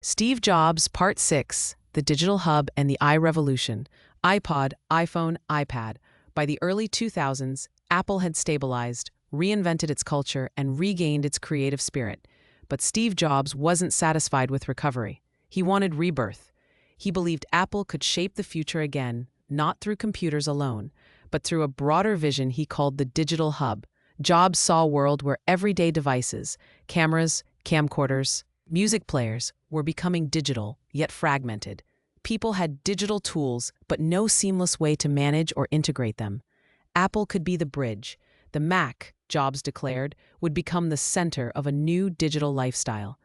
Steve Jobs, Part 6, The Digital Hub and the iRevolution, iPod, iPhone, iPad. By the early 2000s, Apple had stabilized, reinvented its culture, and regained its creative spirit. But Steve Jobs wasn't satisfied with recovery. He wanted rebirth. He believed Apple could shape the future again, not through computers alone, but through a broader vision he called the digital hub. Jobs saw a world where everyday devices, cameras, camcorders, music players, were becoming digital, yet fragmented. People had digital tools, but no seamless way to manage or integrate them. Apple could be the bridge. The Mac, Jobs declared, would become the center of a new digital lifestyle.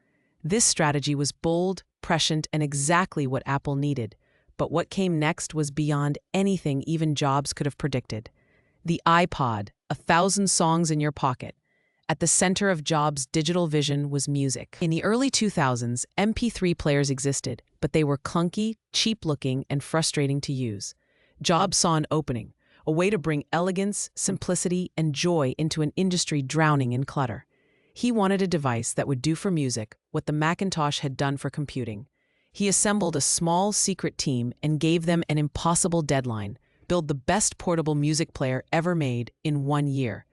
This strategy was bold, prescient, and exactly what Apple needed. But what came next was beyond anything even Jobs could have predicted. The iPod, 1,000 songs in your pocket. At the center of Jobs' digital vision was music. In the early 2000s, MP3 players existed, but they were clunky, cheap-looking, and frustrating to use. Jobs saw an opening, a way to bring elegance, simplicity, and joy into an industry drowning in clutter. He wanted a device that would do for music what the Macintosh had done for computing. He assembled a small, secret team and gave them an impossible deadline: build the best portable music player ever made in 1 year.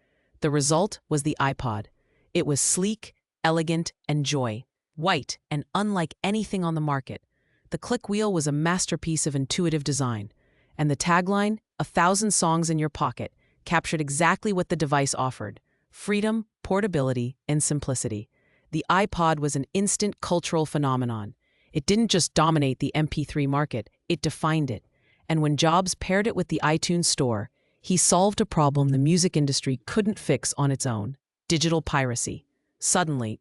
The result was the iPod. It was sleek, elegant, and joy, white, and unlike anything on the market. The click wheel was a masterpiece of intuitive design, and the tagline, 1,000 songs in your pocket, captured exactly what the device offered: freedom, portability, and simplicity. The iPod was an instant cultural phenomenon. It didn't just dominate the MP3 market, it defined it. And when Jobs paired it with the iTunes Store, he solved a problem the music industry couldn't fix on its own: digital piracy. Suddenly,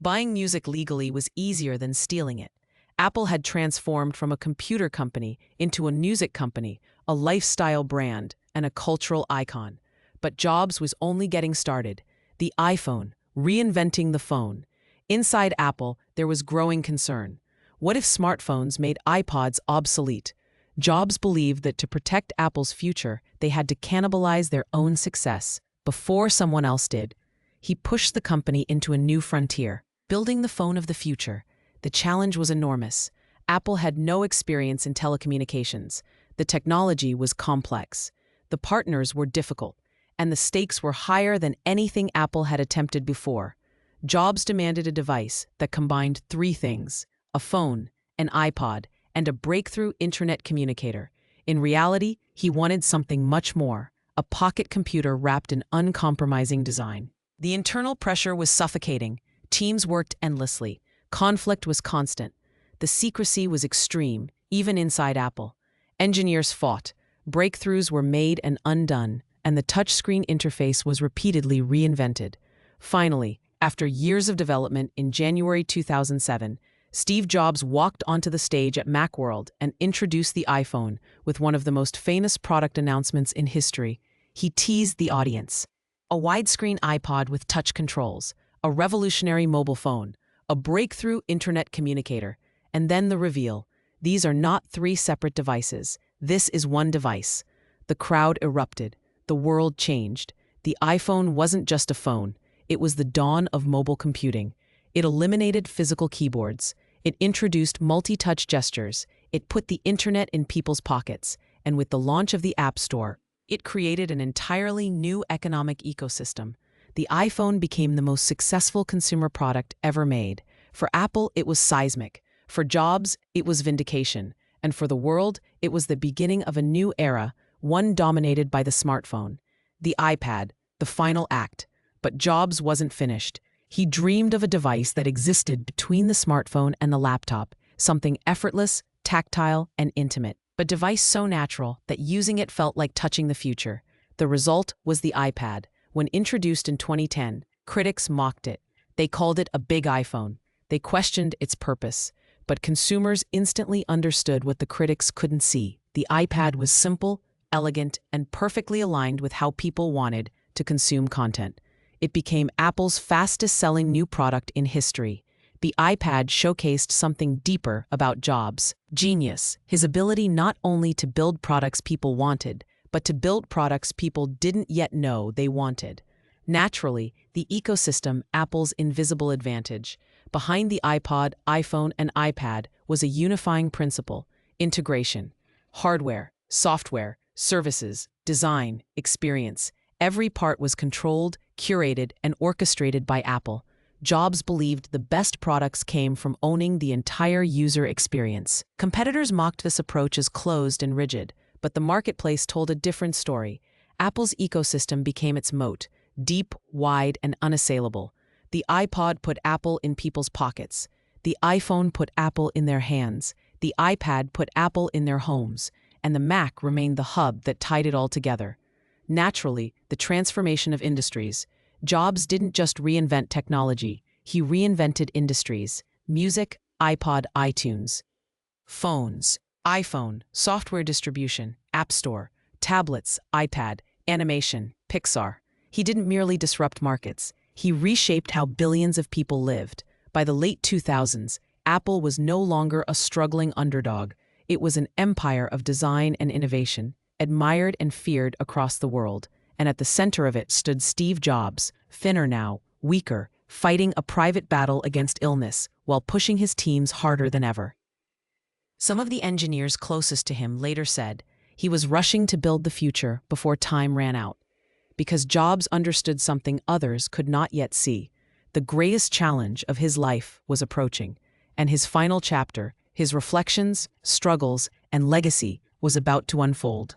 buying music legally was easier than stealing it. Apple had transformed from a computer company into a music company, a lifestyle brand, and a cultural icon. But Jobs was only getting started. The iPhone, reinventing the phone. Inside Apple, there was growing concern. What if smartphones made iPods obsolete? Jobs believed that to protect Apple's future, they had to cannibalize their own success before someone else did. He pushed the company into a new frontier, building the phone of the future. The challenge was enormous. Apple had no experience in telecommunications. The technology was complex. The partners were difficult, and the stakes were higher than anything Apple had attempted before. Jobs demanded a device that combined three things: a phone, an iPod, and a breakthrough internet communicator. In reality, he wanted something much more: a pocket computer wrapped in uncompromising design. The internal pressure was suffocating. Teams worked endlessly. Conflict was constant. The secrecy was extreme, even inside Apple. Engineers fought. Breakthroughs were made and undone, and the touchscreen interface was repeatedly reinvented. Finally, after years of development, in January 2007, Steve Jobs walked onto the stage at Macworld and introduced the iPhone with one of the most famous product announcements in history. He teased the audience: a widescreen iPod with touch controls, a revolutionary mobile phone, a breakthrough internet communicator, and then the reveal: these are not three separate devices. This is one device. The crowd erupted. The world changed. The iPhone wasn't just a phone. It was the dawn of mobile computing. It eliminated physical keyboards. It introduced multi-touch gestures. It put the internet in people's pockets. And with the launch of the App Store, it created an entirely new economic ecosystem. The iPhone became the most successful consumer product ever made. For Apple, it was seismic. For Jobs, it was vindication. And for the world, it was the beginning of a new era, one dominated by the smartphone. The iPad, the final act. But Jobs wasn't finished. He dreamed of a device that existed between the smartphone and the laptop, something effortless, tactile, and intimate. A device so natural that using it felt like touching the future. The result was the iPad. When introduced in 2010, critics mocked it. They called it a big iPhone. They questioned its purpose. But consumers instantly understood what the critics couldn't see. The iPad was simple, elegant, and perfectly aligned with how people wanted to consume content. It became Apple's fastest-selling new product in history. The iPad showcased something deeper about Jobs' genius: his ability not only to build products people wanted, but to build products people didn't yet know they wanted. Naturally, the ecosystem, Apple's invisible advantage. behind the iPod, iPhone, and iPad was a unifying principle: integration. Hardware, software, services, design, experience. Every part was controlled, curated, and orchestrated by Apple. Jobs believed the best products came from owning the entire user experience. Competitors mocked this approach as closed and rigid, but the marketplace told a different story. Apple's ecosystem became its moat: deep, wide, and unassailable. The iPod put Apple in people's pockets. The iPhone put Apple in their hands. The iPad put Apple in their homes. And the Mac remained the hub that tied it all together. Naturally, the transformation of industries. Jobs didn't just reinvent technology, he reinvented industries: music, iPod, iTunes, phones, iPhone, software distribution, App Store, tablets, iPad, animation, Pixar. He didn't merely disrupt markets, he reshaped how billions of people lived. By the late 2000s, Apple was no longer a struggling underdog. It was an empire of design and innovation, admired and feared across the world. And at the center of it stood Steve Jobs, thinner now, weaker, fighting a private battle against illness while pushing his teams harder than ever. Some of the engineers closest to him later said he was rushing to build the future before time ran out, because Jobs understood something others could not yet see. The greatest challenge of his life was approaching, and his final chapter, his reflections, struggles, and legacy, was about to unfold.